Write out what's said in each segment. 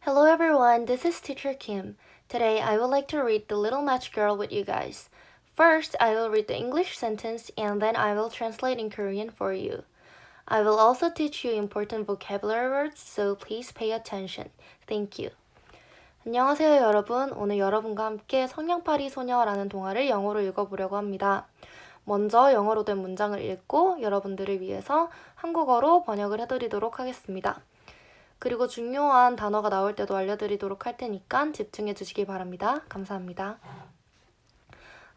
Hello everyone, this is Teacher Kim. Today I would like to read The Little Match Girl with you guys. First, I will read the English sentence and then I will translate in Korean for you. I will also teach you important vocabulary words, so please pay attention. Thank you. 안녕하세요 여러분. 오늘 여러분과 함께 성냥팔이 소녀라는 동화를 영어로 읽어보려고 합니다. 먼저 영어로 된 문장을 읽고 여러분들을 위해서 한국어로 번역을 해드리도록 하겠습니다. 그리고 중요한 단어가 나올 때도 알려드리도록 할 테니까 집중해 주시기 바랍니다. 감사합니다.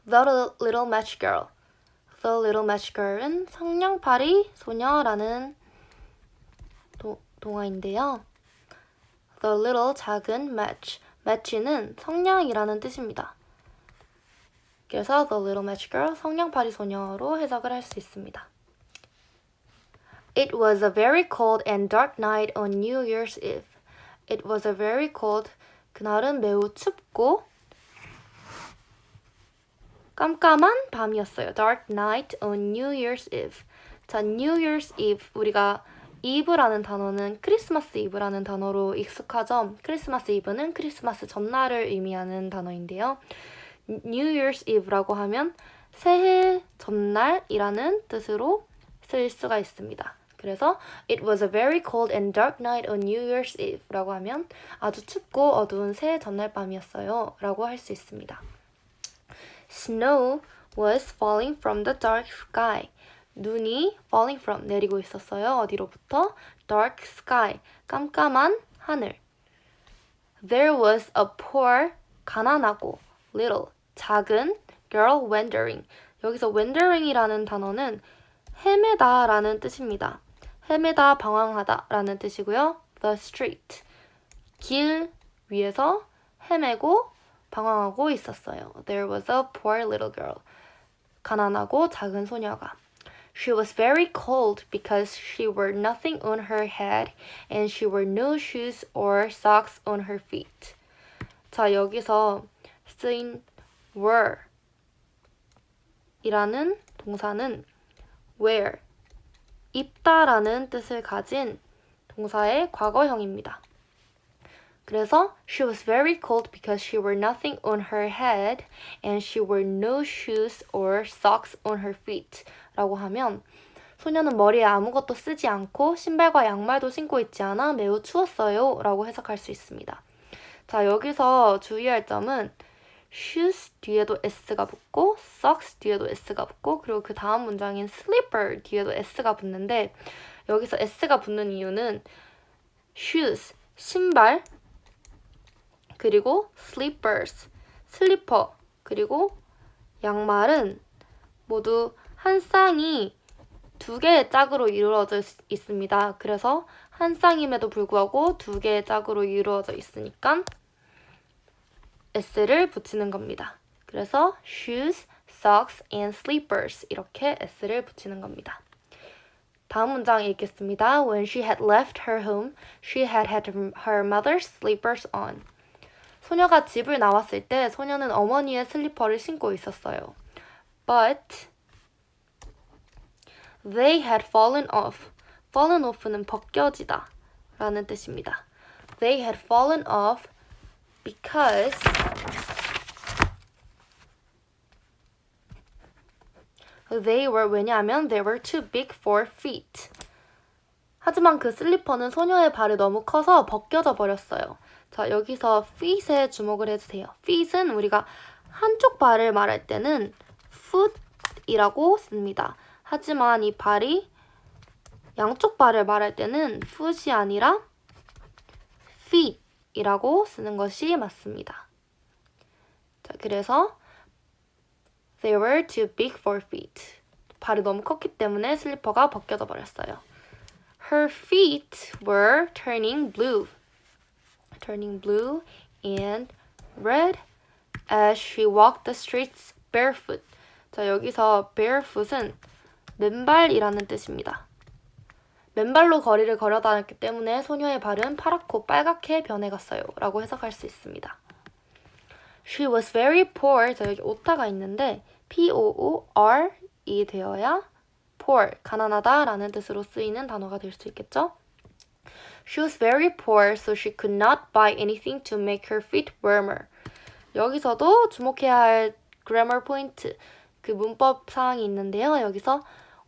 The Little Match Girl. The Little Match Girl은 성냥팔이 소녀라는 동화인데요. The Little 작은 Match. Match는 성냥이라는 뜻입니다. 그래서 The Little Match Girl 성냥팔이 소녀로 해석을 할 수 있습니다. It was a very cold and dark night on New Year's Eve. It was a very cold. 그날은 매우 춥고 깜깜한 밤이었어요. Dark night on New Year's Eve. 자, New Year's Eve. 우리가 Eve라는 단어는 크리스마스 이브라는 단어로 익숙하죠. 크리스마스 이브는 크리스마스 전날을 의미하는 단어인데요. New Year's Eve라고 하면 새해 전날이라는 뜻으로 쓸 수가 있습니다. 그래서 It was a very cold and dark night on New Year's Eve 라고 하면 아주 춥고 어두운 새해 전날 밤이었어요 라고 할 수 있습니다. Snow was falling from the dark sky. 눈이 falling from 내리고 있었어요. 어디로부터? Dark sky, 깜깜한 하늘. There was a poor, 가난하고 little, 작은 girl wandering. 여기서 wandering이라는 단어는 헤매다 라는 뜻입니다. 헤매다, 방황하다 라는 뜻이고요. The street, 길 위에서 헤매고 방황하고 있었어요. There was a poor little girl. 가난하고 작은 소녀가. She was very cold because she wore nothing on her head and she wore no shoes or socks on her feet. 자, 여기서 쓰인 were 이라는 동사는 wear, 입다라는 뜻을 가진 동사의 과거형입니다. 그래서 she was very cold because she wore nothing on her head and she wore no shoes or socks on her feet 라고 하면 소녀는 머리에 아무것도 쓰지 않고 신발과 양말도 신고 있지 않아 매우 추웠어요 라고 해석할 수 있습니다. 자, 여기서 주의할 점은 shoes 뒤에도 s가 붙고 socks 뒤에도 s가 붙고 그리고 그 다음 문장인 slipper 뒤에도 s가 붙는데 여기서 s가 붙는 이유는 shoes, 신발 그리고 slippers, 슬리퍼 그리고 양말은 모두 한 쌍이 두 개의 짝으로 이루어져 있습니다. 그래서 한 쌍임에도 불구하고 두 개의 짝으로 이루어져 있으니까 s를 붙이는 겁니다. 그래서 shoes, socks, and slippers 이렇게 s를 붙이는 겁니다. 다음 문장 읽겠습니다. When she had left her home, she had her mother's slippers on. 소녀가 집을 나왔을 때 소녀는 어머니의 슬리퍼를 신고 있었어요. But they had fallen off. fallen off는 벗겨지다 라는 뜻입니다. They had fallen off because 왜냐하면 they were too big for feet. 하지만 그 슬리퍼는 소녀의 발이 너무 커서 벗겨져 버렸어요. 자, 여기서 feet에 주목을 해주세요. feet은 우리가 한쪽 발을 말할 때는 foot이라고 씁니다. 하지만 이 발이 양쪽 발을 말할 때는 foot이 아니라 feet이라고 쓰는 것이 맞습니다. 자, 그래서 they were too big for feet. 발이 너무 컸기 때문에 슬리퍼가 벗겨져 버렸어요. Her feet were turning blue and red as she walked the streets barefoot. 자, 여기서 barefoot은 맨발이라는 뜻입니다. 맨발로 거리를 걸어다녔기 때문에 소녀의 발은 파랗고 빨갛게 변해갔어요 라고 해석할 수 있습니다. She was very poor. 자, 여기 오타가 있는데 P-O-O-R이 되어야 poor, 가난하다 라는 뜻으로 쓰이는 단어가 될 수 있겠죠? She was very poor, so she could not buy anything to make her feet warmer. 여기서도 주목해야 할 grammar 포인트, 그 문법 사항이 있는데요. 여기서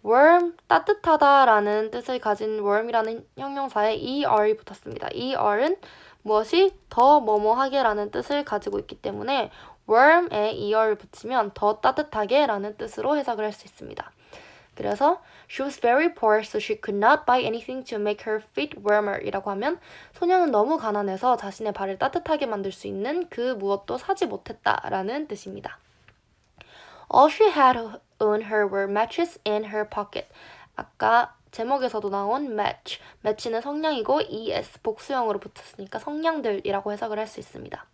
warm, 따뜻하다라는 뜻을 가진 warm이라는 형용사에 er이 붙었습니다. er은 무엇이 더 뭐뭐하게라는 뜻을 가지고 있기 때문에 warm에 er을 붙이면 더 따뜻하게라는 뜻으로 해석을 할 수 있습니다. 그래서 she was very poor, so she could not buy anything to make her feet warmer 이라고 하면 소녀는 너무 가난해서 자신의 발을 따뜻하게 만들 수 있는 그 무엇도 사지 못했다라는 뜻입니다. All she had on her were matches in her pocket. 아까 제목에서도 나온 match. match는 성량이고 es 복수형으로 붙었으니까 성량들이라고 해석을 할 수 있습니다.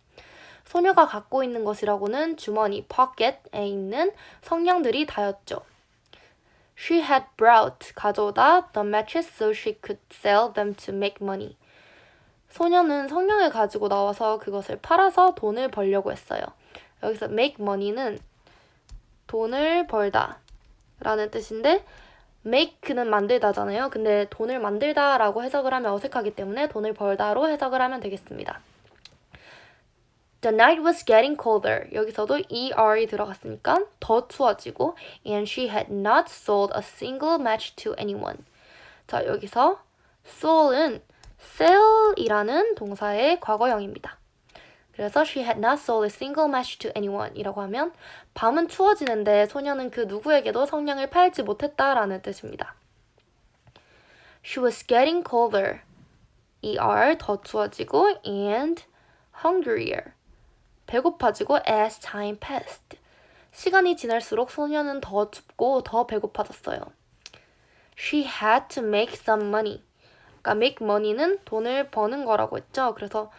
소녀가 갖고 있는 것이라고는 주머니 pocket에 있는 성량들이 다였죠. She had brought 가져오다 the matches so she could sell them to make money. 소녀는 성냥을 가지고 나와서 그것을 팔아서 돈을 벌려고 했어요. 여기서 make money는 돈을 벌다 라는 뜻인데 make는 만들다잖아요. 근데 돈을 만들다라고 해석을 하면 어색하기 때문에 돈을 벌다로 해석을 하면 되겠습니다. The night was getting colder. 여기서도 er이 들어갔으니까 더 추워지고 and she had not sold a single match to anyone. 자, 여기서 sold은 sell이라는 동사의 과거형입니다. 그래서 she had not sold a single match to anyone 이라고 하면 밤은 추워지는데 소녀는 그 누구에게도 성냥을 팔지 못했다라는 뜻입니다. She was getting colder. 더 추워지고 and hungrier. 배고파지고 as time passed. 시간이 지날수록 소녀는 더 춥고 더 배고파졌어요. She had to make some money. 그러니까 make money는 돈을 버는 거라고 했죠. 그래서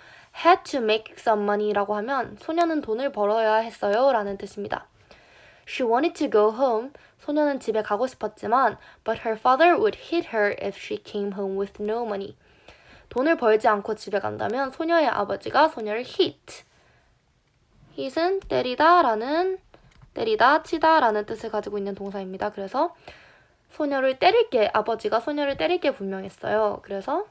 had to make some money라고 하면 소녀는 돈을 벌어야 했어요 라는 뜻입니다. She wanted to go home. 소녀는 집에 가고 싶었지만 but her father would hit her if she came home with no money. 돈을 벌지 않고 집에 간다면 소녀의 아버지가 소녀를 hit. hit은 때리다, 치다 라는 뜻을 가지고 있는 동사입니다. 그래서 아버지가 소녀를 때릴 게 분명했어요. 그래서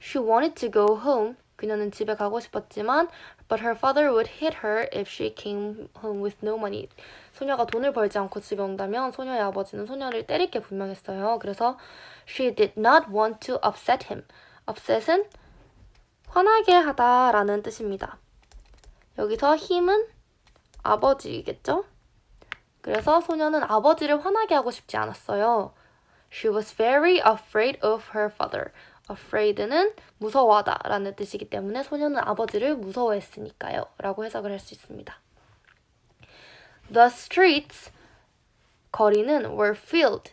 she wanted to go home. 그녀는 집에 가고 싶었지만 but her father would hit her if she came home with no money. 소녀가 돈을 벌지 않고 집에 온다면 소녀의 아버지는 소녀를 때릴 게 분명했어요. 그래서 she did not want to upset him. upset은 화나게 하다 라는 뜻입니다. 여기서 him은 아버지겠죠? 그래서 소녀는 아버지를 화나게 하고 싶지 않았어요. She was very afraid of her father. afraid는 무서워하다 라는 뜻이기 때문에 소녀는 아버지를 무서워했으니까요 라고 해석을 할 수 있습니다. The streets, 거리는 were filled,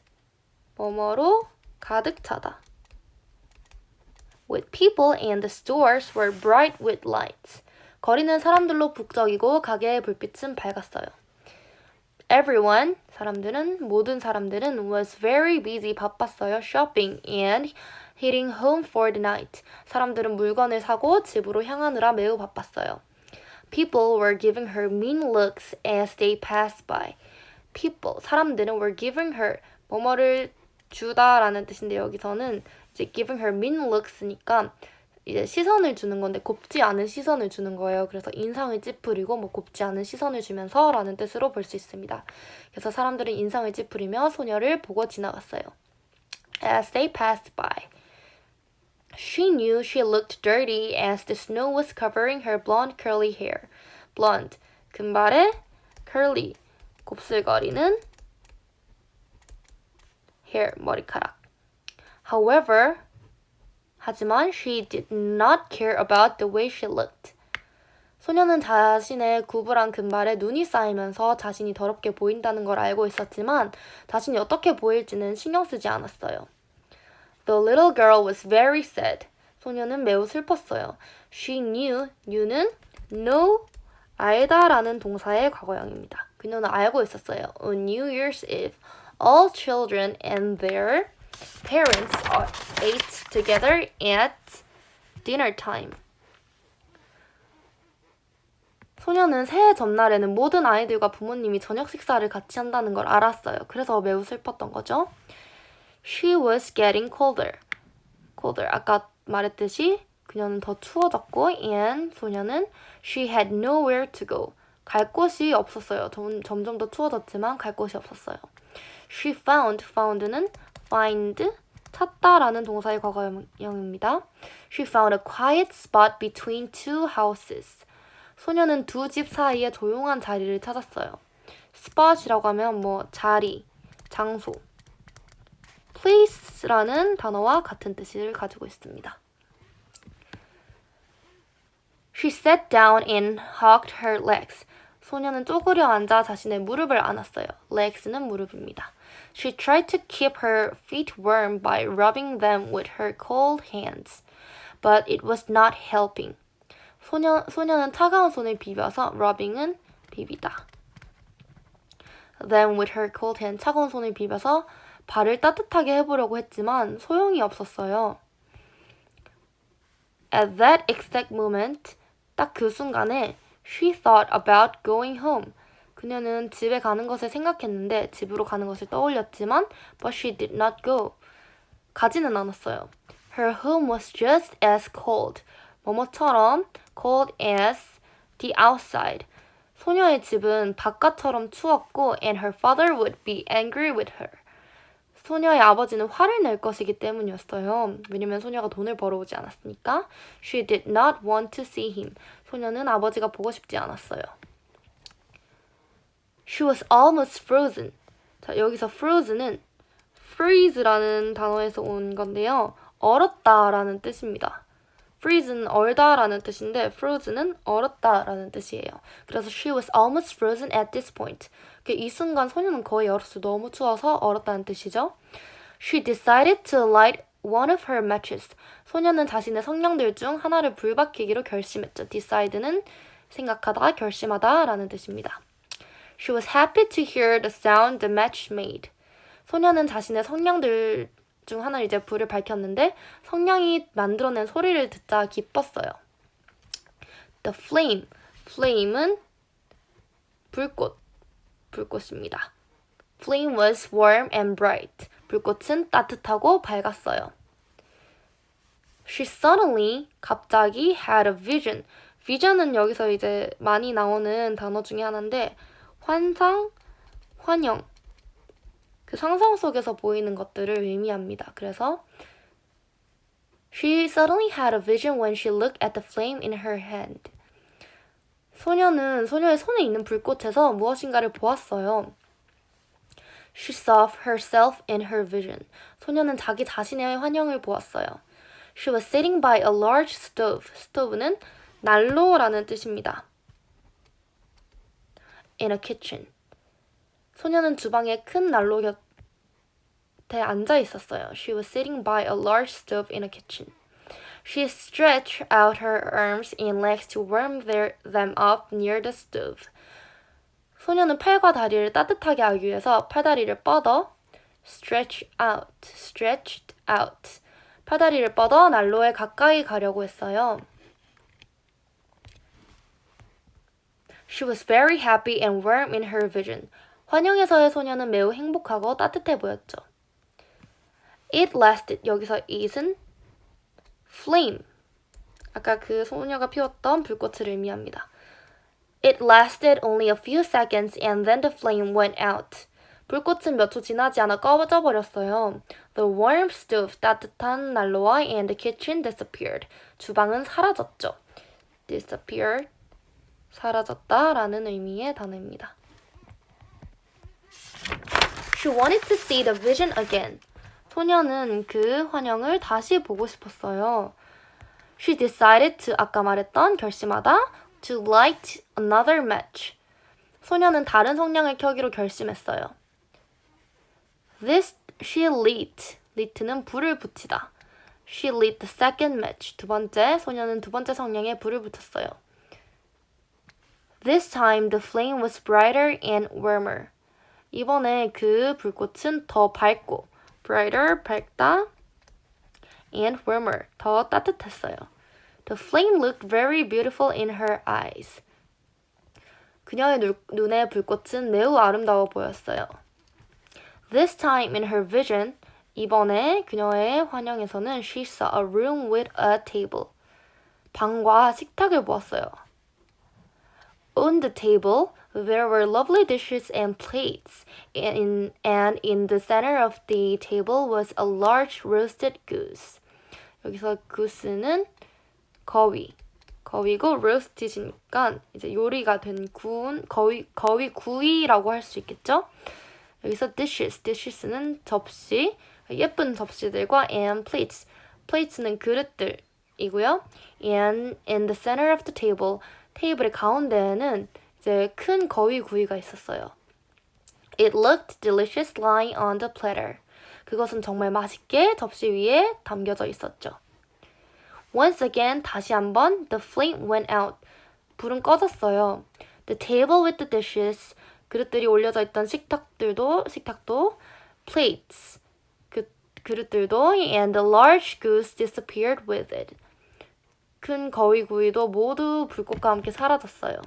뭐뭐로 가득 차다. With people and the stores were bright with lights. 거리는 사람들로 북적이고 가게의 불빛은 밝았어요. Everyone, 모든 사람들은 was very busy, 바빴어요. shopping and heading home for the night. 사람들은 물건을 사고 집으로 향하느라 매우 바빴어요. People were giving her mean looks as they passed by. People, 사람들은 were giving her, 뭐뭐를 주다라는 뜻인데 여기서는 이제 giving her mean looks니까 이제 시선을 주는 건데 곱지 않은 시선을 주는 거예요. 그래서 인상을 찌푸리고 곱지 않은 시선을 주면서 라는 뜻으로 볼 수 있습니다. 그래서 사람들은 인상을 찌푸리며 소녀를 보고 지나갔어요. As they passed by. She knew she looked dirty as the snow was covering her blonde curly hair. blonde, 금발의 curly, 곱슬거리는 hair, 머리카락. However, 하지만 she did not care about the way she looked. 소녀는 자신의 구불한 금발에 눈이 쌓이면서 자신이 더럽게 보인다는 걸 알고 있었지만 자신이 어떻게 보일지는 신경 쓰지 않았어요. The little girl was very sad. 소녀는 매우 슬펐어요. She knew는 know, 알다라는 동사의 과거형입니다. 그녀는 알고 있었어요. On New Year's Eve, all children and their parents ate together at dinner time. 소녀는 새해 전날에는 모든 아이들과 부모님이 저녁 식사를 같이 한다는 걸 알았어요. 그래서 매우 슬펐던 거죠. She was getting colder. colder. 아까 말했듯이 그녀는 더 추워졌고 and 소녀는 she had nowhere to go. 갈 곳이 없었어요. 점점 더 추워졌지만 갈 곳이 없었어요. She found는 find, 찾다라는 동사의 과거형입니다. She found a quiet spot between two houses. 소녀는 두 집 사이에 조용한 자리를 찾았어요. spot이라고 하면 뭐 자리, 장소. place라는 단어와 같은 뜻을 가지고 있습니다. She sat down and hugged her legs. 소녀는 쪼그려 앉아 자신의 무릎을 안았어요. legs는 무릎입니다. She tried to keep her feet warm by rubbing them with her cold hands, but it was not helping. 소녀는 차가운 손을 비벼서 rubbing은 비비다. Them with her cold hand, 차가운 손을 비벼서 발을 따뜻하게 해보려고 했지만 소용이 없었어요. At that exact moment, 딱 그 순간에 she thought about going home. 그녀는 집에 가는 것을 생각했는데 집으로 가는 것을 떠올렸지만 but she did not go. 가지는 않았어요. Her home was just as cold. 뭐뭐처럼 cold as the outside. 소녀의 집은 바깥처럼 추웠고 and her father would be angry with her. 소녀의 아버지는 화를 낼 것이기 때문이었어요. 왜냐면 소녀가 돈을 벌어오지 않았으니까. She did not want to see him. 소녀는 아버지가 보고 싶지 않았어요. She was almost frozen. 자, 여기서 frozen은 freeze라는 단어에서 온 건데요. 얼었다라는 뜻입니다. freeze는 얼다라는 뜻인데 frozen은 얼었다라는 뜻이에요. 그래서 she was almost frozen at this point. 이 순간 소녀는 거의 얼었어요. 너무 추워서 얼었다는 뜻이죠. She decided to light one of her matches. 소녀는 자신의 성냥들 중 하나를 불박히기로 결심했죠. decide는 생각하다, 결심하다 라는 뜻입니다. She was happy to hear the sound the match made. 소녀는 자신의 성냥들 중 하나를 이제 불을 밝혔는데 성냥이 만들어낸 소리를 듣자 기뻤어요. The flame은 불꽃입니다. Flame was warm and bright. 불꽃은 따뜻하고 밝았어요. She suddenly, 갑자기 had a vision. vision은 여기서 이제 많이 나오는 단어 중에 하나인데 환상, 환영. 그 상상 속에서 보이는 것들을 의미합니다. 그래서 She suddenly had a vision when she looked at the flame in her hand. 소녀는 소녀의 손에 있는 불꽃에서 무엇인가를 보았어요. She saw herself in her vision. 소녀는 자기 자신의 환영을 보았어요. She was sitting by a large stove. stove는 난로라는 뜻입니다. In a kitchen. 소녀는 주방의 큰 난로 곁에 앉아 있었어요. She was sitting by a large stove in a kitchen. She stretched out her arms and legs to warm them up near the stove. 소녀는 팔과 다리를 따뜻하게 하기 위해서 팔다리를 뻗어 stretched out. 팔다리를 뻗어 난로에 가까이 가려고 했어요. She was very happy and warm in her vision. 환영에서의 소녀는 매우 행복하고 따뜻해 보였죠. It lasted. 여기서 it은 flame. 아까 그 소녀가 피웠던 불꽃을 의미합니다. It lasted only a few seconds and then the flame went out. 불꽃은 몇 초 지나지 않아 꺼져 버렸어요. The warm stove, 따뜻한 난로와 and the kitchen disappeared. 주방은 사라졌죠. disappeared, 사라졌다라는 의미의 단어입니다. She wanted to see the vision again. 소녀는 그 환영을 다시 보고 싶었어요. She decided to, 아까 말했던 결심하다, to light another match. 소녀는 다른 성냥을 켜기로 결심했어요. She lit는 불을 붙이다. She lit the second match. 소녀는 두 번째 성냥에 불을 붙였어요. This time the flame was brighter and warmer. 이번에 그 불꽃은 더 밝고 brighter, 밝다 and warmer, 더 따뜻했어요. The flame looked very beautiful in her eyes. 그녀의 눈에 불꽃은 매우 아름다워 보였어요. This time in her vision, 이번에 그녀의 환영에서는 she saw a room with a table. 방과 식탁을 보았어요. On the table, there were lovely dishes and plates, and in the center of the table was a large roasted goose. 여기서 goose는 거위고 roasted이니까 이제 요리가 된 구운 거위 구이라고 할 수 있겠죠? 여기서 dishes는 접시, 예쁜 접시들과 and plates는 그릇들이고요. And in the center of the table, 테이블의 가운데에는 이제 큰 거위 구이가 있었어요. It looked delicious lying on the platter. 그것은 정말 맛있게 접시 위에 담겨져 있었죠. Once again, 다시 한번, the flame went out. 불은 꺼졌어요. The table with the dishes, 그릇들이 올려져 있던 식탁도, plates, 그릇들도, and the large goose disappeared with it. 큰 거위구이도 모두 불꽃과 함께 사라졌어요.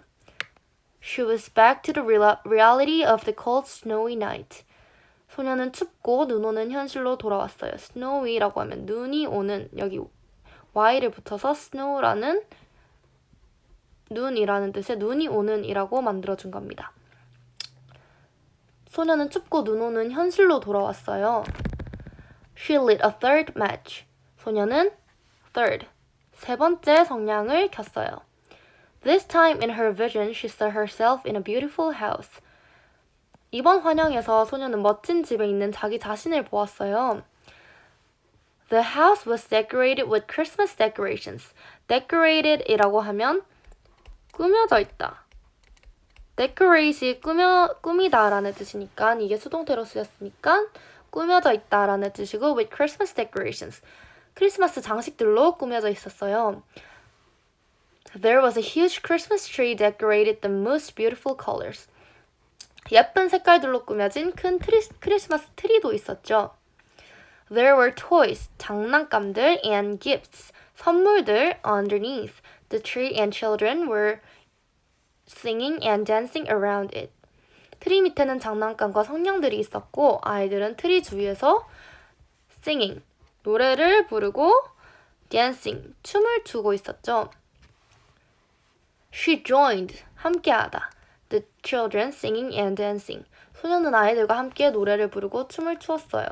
She was back to the reality of the cold, snowy night. 소녀는 춥고 눈 오는 현실로 돌아왔어요. snowy라고 하면 눈이 오는, 여기 y를 붙여서 snow라는 눈이라는 뜻의 눈이 오는 이라고 만들어준 겁니다. 소녀는 춥고 눈 오는 현실로 돌아왔어요. She lit a third match. 소녀는 세 번째 성냥을 켰어요. This time in her vision, she saw herself in a beautiful house. 이번 환영에서 소녀는 멋진 집에 있는 자기 자신을 보았어요. The house was decorated with Christmas decorations. decorated이라고 하면 꾸며져 있다. decorate이 꾸미다라는 뜻이니까 이게 수동태로 쓰였으니까 꾸며져 있다라는 뜻이고 with Christmas decorations. 크리스마스 장식들로 꾸며져 있었어요. There was a huge Christmas tree decorated the most beautiful colors. 예쁜 색깔들로 꾸며진 큰 크리스마스 트리도 있었죠. There were toys, 장난감들, and gifts, 선물들 underneath the tree, and children were singing and dancing around it. 트리 밑에는 장난감과 성냥들이 있었고 아이들은 트리 주위에서 singing, 노래를 부르고 dancing, 춤을 추고 있었죠. She joined, 함께하다. The children singing and dancing. 소녀는 아이들과 함께 노래를 부르고 춤을 추었어요.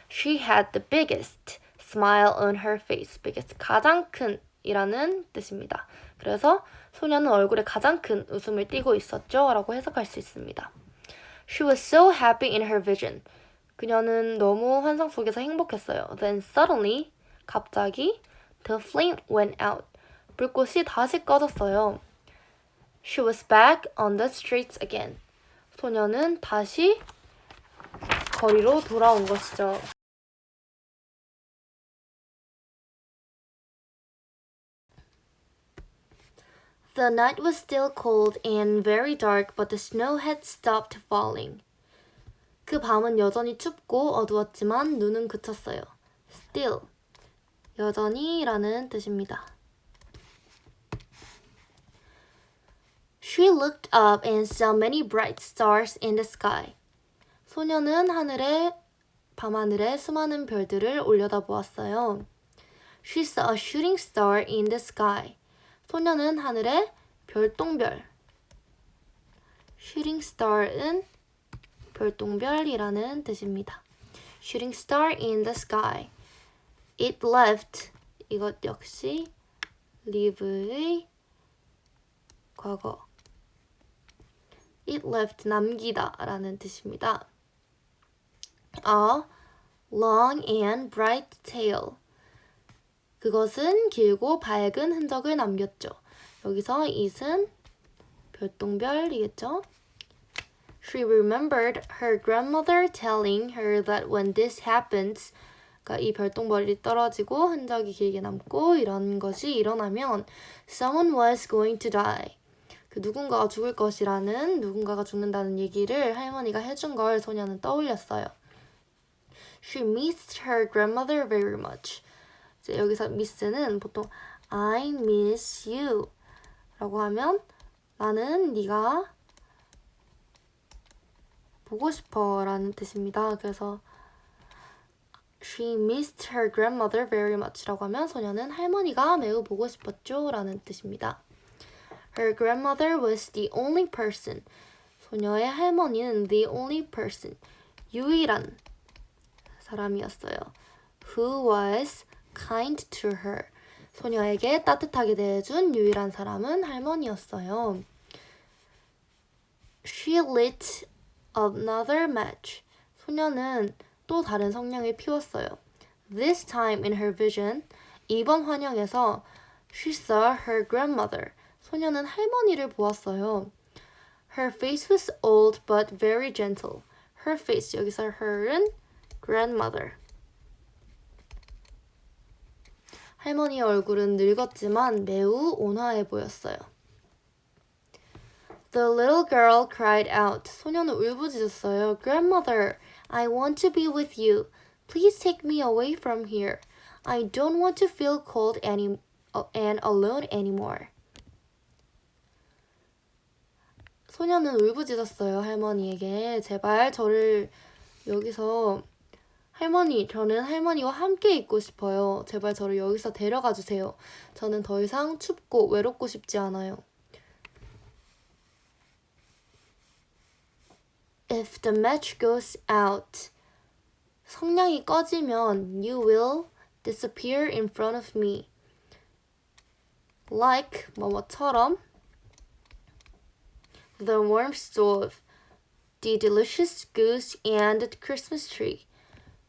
She had the biggest smile on her face. biggest, 가장 큰 이라는 뜻입니다. 그래서 소녀는 얼굴에 가장 큰 웃음을 띠고 있었죠 라고 해석할 수 있습니다. She was so happy in her vision. 그녀는 너무 환상 속에서 행복했어요. Then suddenly, 갑자기 the flame went out. 불꽃이 다시 꺼졌어요. She was back on the streets again. 소녀는 다시 거리로 돌아온 것이죠. The night was still cold and very dark, but the snow had stopped falling. 그 밤은 여전히 춥고 어두웠지만 눈은 그쳤어요. Still, 여전히라는 뜻입니다. She looked up and saw many bright stars in the sky. 소녀는 밤하늘에 수많은 별들을 올려다보았어요. She saw a shooting star in the sky. 소녀는 하늘에 별똥별. Shooting star은 별똥별이라는 뜻입니다. Shooting star in the sky. It left. 이것 역시 leave의 과거. It left, 남기다 라는 뜻입니다. A long and bright tail. 그것은 길고 밝은 흔적을 남겼죠. 여기서 it은 별똥별이겠죠. She remembered her grandmother telling her that when this happens, 그러니까 이 별똥별이 떨어지고 흔적이 길게 남고 이런 것이 일어나면 someone was going to die. 그 누군가가 죽을 것이라는, 누군가가 죽는다는 얘기를 할머니가 해준 걸 소녀는 떠올렸어요. She missed her grandmother very much. 이제 여기서 miss는 보통 I miss you 라고 하면 나는 네가 보고 싶어 라는 뜻입니다. 그래서 She missed her grandmother very much라고 하면 소녀는 할머니가 매우 보고 싶었죠 라는 뜻입니다. Her grandmother was the only person. 소녀의 할머니는 the only person. 유일한 사람이었어요. Who was kind to her. 소녀에게 따뜻하게 대해준 유일한 사람은 할머니였어요. She lit another match. 소녀는 또 다른 성냥을 피웠어요. This time in her vision, 이번 환영에서 she saw her grandmother. 소녀는 할머니를 보았어요. Her face was old but very gentle. Her face, 여기서 her은 grandmother. 할머니의 얼굴은 늙었지만 매우 온화해 보였어요. The little girl cried out. 소녀는 울부짖었어요. Grandmother, I want to be with you. Please take me away from here. I don't want to feel cold and alone anymore. 소녀는 울부짖었어요. 할머니에게. 제발 저를 여기서 저는 할머니와 함께 있고 싶어요. 제발 저를 여기서 데려가 주세요. 저는 더 이상 춥고 외롭고 싶지 않아요. If the match goes out, 성냥이 꺼지면 you will disappear in front of me. Like 뭐뭐처럼 the warm stove, the delicious goose and the Christmas tree.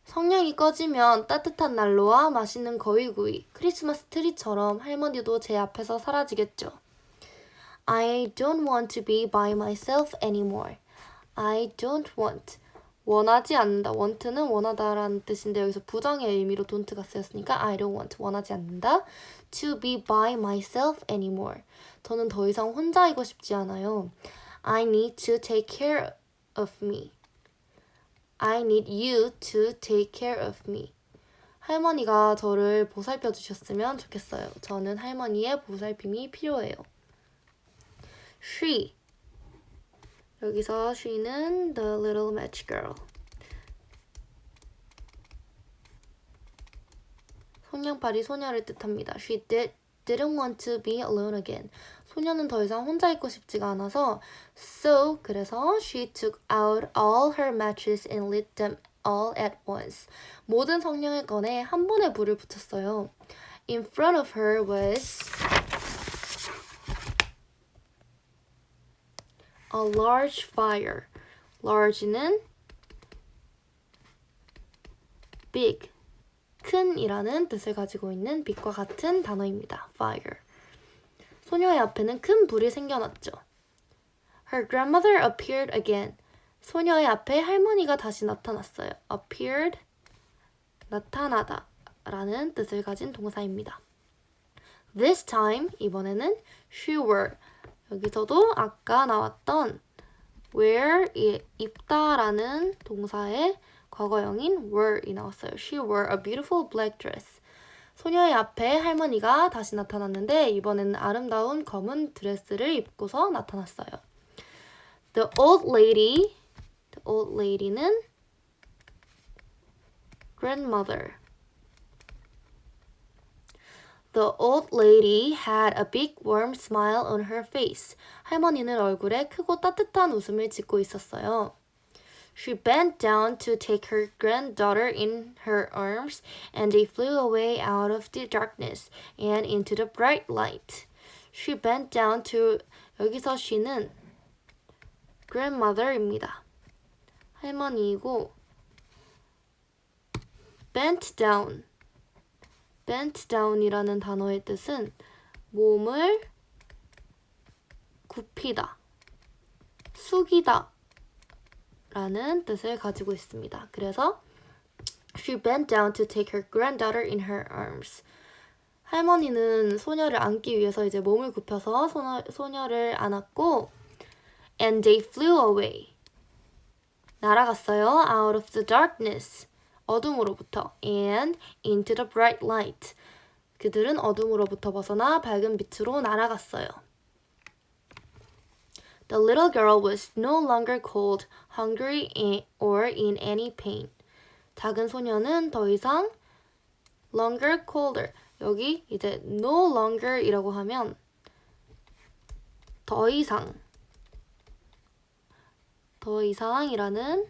성냥이 꺼지면 따뜻한 난로와 맛있는 거위구이, 크리스마스 트리처럼 할머니도 제 앞에서 사라지겠죠. I don't want to be by myself anymore. I don't want. 원하지 않는다. want는 원하다라는 뜻인데 여기서 부정의 의미로 don't가 쓰였으니까 I don't want. 원하지 않는다. To be by myself anymore. 저는 더 이상 혼자이고 싶지 않아요. I need to take care of me. I need you to take care of me. 할머니가 저를 보살펴 주셨으면 좋겠어요. 저는 할머니의 보살핌이 필요해요. She. 여기서 she는 the little match girl. 성냥팔이 소녀를 뜻합니다. She didn't want to be alone again. 소녀는 더 이상 혼자 있고 싶지가 않아서 그래서 she took out all her matches and lit them all at once. 모든 성냥을 꺼내 한 번에 불을 붙였어요. In front of her was a large fire. large는 big, 큰이라는 뜻을 가지고 있는 빛과 같은 단어입니다. fire. 소녀의 앞에는 큰 불이 생겨났죠. Her grandmother appeared again. 소녀의 앞에 할머니가 다시 나타났어요. appeared, 나타나다 라는 뜻을 가진 동사입니다. This time, 이번에는 she wore. 여기서도 아까 나왔던 wear, 입다라는 동사의 과거형인 were이 나왔어요. She wore a beautiful black dress. 소녀의 앞에 할머니가 다시 나타났는데 이번에는 아름다운 검은 드레스를 입고서 나타났어요. The old lady는 grandmother. The old lady had a big warm smile on her face. 할머니는 얼굴에 크고 따뜻한 웃음을 짓고 있었어요. She bent down to take her granddaughter in her arms, and they flew away out of the darkness and into the bright light. She bent down to, 여기서 she는 grandmother입니다. 할머니이고 bent down이라는 단어의 뜻은 몸을 굽히다, 숙이다 라는 뜻을 가지고 있습니다. 그래서 she bent down to take her granddaughter in her arms. 할머니는 소녀를 안기 위해서 이제 몸을 굽혀서 소녀를 안았고 and they flew away. 날아갔어요. out of the darkness. 어둠으로부터 and into the bright light. 그들은 어둠으로부터 벗어나 밝은 빛으로 날아갔어요. The little girl was no longer cold, hungry, or in any pain. 작은 소녀는 더 이상 longer colder. 여기 이제 no longer 이라고 하면 더 이상이라는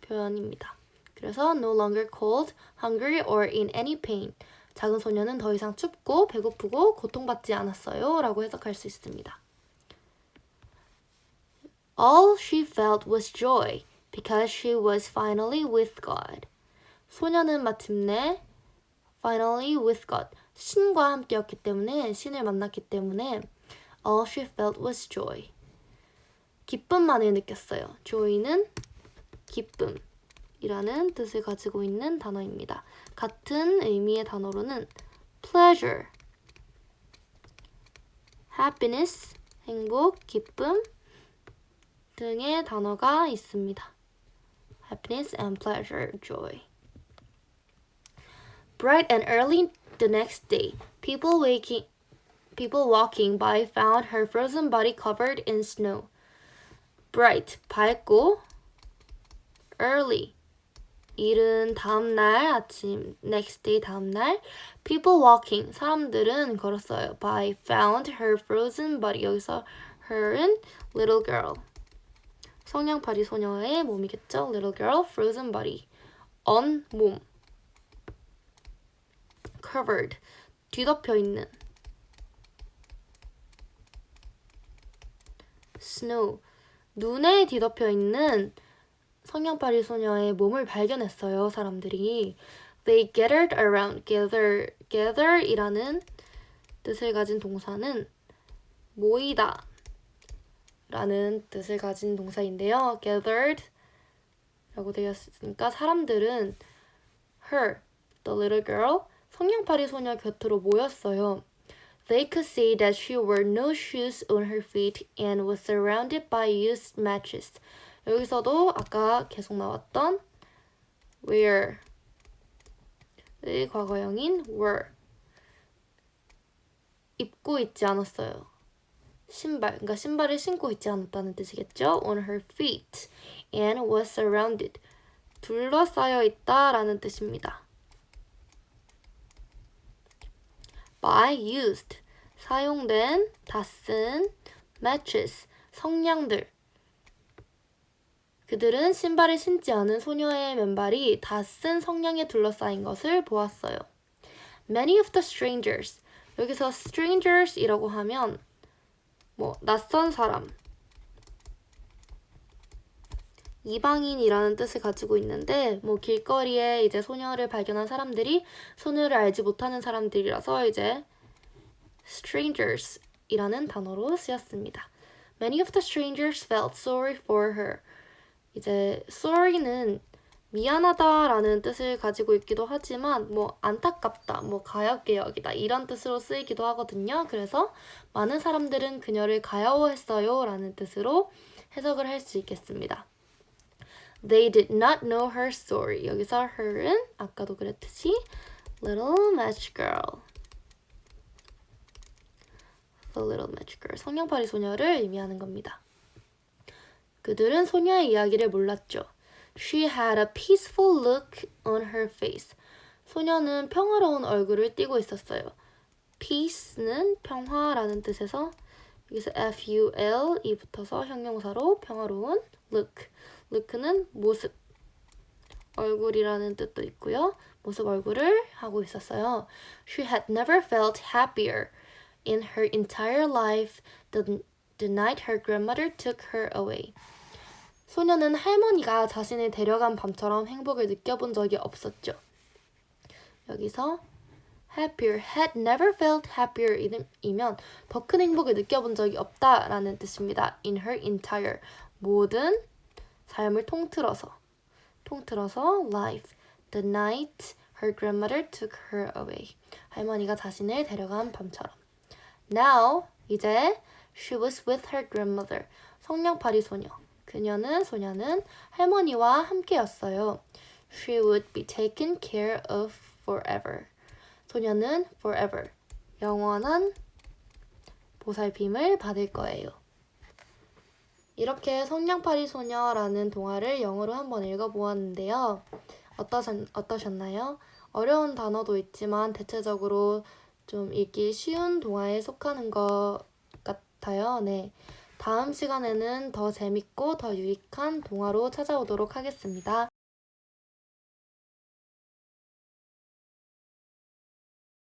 표현입니다. 그래서 no longer cold, hungry or in any pain. 작은 소녀는 더 이상 춥고 배고프고 고통받지 않았어요 라고 해석할 수 있습니다. All she felt was joy because she was finally with God. 소녀는 마침내 finally with God, 신과 함께였기 때문에, 신을 만났기 때문에 all she felt was joy. 기쁨만을 느꼈어요. joy는 기쁨이라는 뜻을 가지고 있는 단어입니다. 같은 의미의 단어로는 pleasure, happiness, 행복, 기쁨 등의 단어가 있습니다. happiness and pleasure, joy. Bright and early the next day, people walking by found her frozen body covered in snow. Bright, 밝고, early, 이른 다음날 아침, next day 다음날, people walking, 사람들은 걸었어요. by found her frozen body, 여기서 her은 little girl, 성냥팔이 소녀의 몸이겠죠. little girl, frozen body, on 몸, covered, 뒤덮여 있는, snow, 눈에 뒤덮여 있는 성냥팔이 소녀의 몸을 발견했어요. 사람들이. They gathered around. gather이라는 뜻을 가진 동사는 모이다 라는 뜻을 가진 동사인데요. gathered 라고 되어 있으니까 사람들은 her, the little girl, 성냥팔이 소녀 곁으로 모였어요. They could see that she wore no shoes on her feet and was surrounded by used matches. 여기서도 아까 계속 나왔던 wear 의 과거형인 were, 입고 있지 않았어요. 신발, 그러니까 신발을 신고 있지 않았다는 뜻이겠죠. on her feet and was surrounded, 둘러싸여 있다라는 뜻입니다. by used, 사용된, 다 쓴, matches, 성냥들. 그들은 신발을 신지 않은 소녀의 맨발이 다 쓴 성냥에 둘러싸인 것을 보았어요. Many of the strangers, 여기서 strangers이라고 하면 낯선 사람, 이방인이라는 뜻을 가지고 있는데 길거리에 이제 소녀를 발견한 사람들이 소녀를 알지 못하는 사람들이라서 이제 strangers이라는 단어로 쓰였습니다. Many of the strangers felt sorry for her. 이제 sorry는 미안하다라는 뜻을 가지고 있기도 하지만 안타깝다, 가엾게 여기다 이런 뜻으로 쓰이기도 하거든요. 그래서 많은 사람들은 그녀를 가여워했어요 라는 뜻으로 해석을 할 수 있겠습니다. They did not know her story. 여기서 her은 아까도 그랬듯이 little match girl, the little match girl, 성냥팔이 소녀를 의미하는 겁니다. 그들은 소녀의 이야기를 몰랐죠. She had a peaceful look on her face. 소녀는 평화로운 얼굴을 띠고 있었어요. Peace는 평화라는 뜻에서 여기서 F-U-L이 붙어서 형용사로 평화로운 look. look는 모습, 얼굴이라는 뜻도 있고요. 모습, 얼굴을 하고 있었어요. She had never felt happier in her entire life than the night her grandmother took her away. 소녀는 할머니가 자신을 데려간 밤처럼 행복을 느껴본 적이 없었죠. 여기서 happier, had never felt happier 이면 더 큰 행복을 느껴본 적이 없다라는 뜻입니다. in her entire, 모든 삶을 통틀어서 life, the night her grandmother took her away. 할머니가 자신을 데려간 밤처럼. Now, 이제 she was with her grandmother. 성냥팔이 소녀. 소녀는 할머니와 함께였어요. She would be taken care of forever. 소녀는 forever, 영원한 보살핌을 받을 거예요. 이렇게 성냥팔이 소녀라는 동화를 영어로 한번 읽어보았는데요. 어떠셨나요? 어려운 단어도 있지만 대체적으로 좀 읽기 쉬운 동화에 속하는 것 같아요. 네. 다음 시간에는 더 재밌고 더 유익한 동화로 찾아오도록 하겠습니다.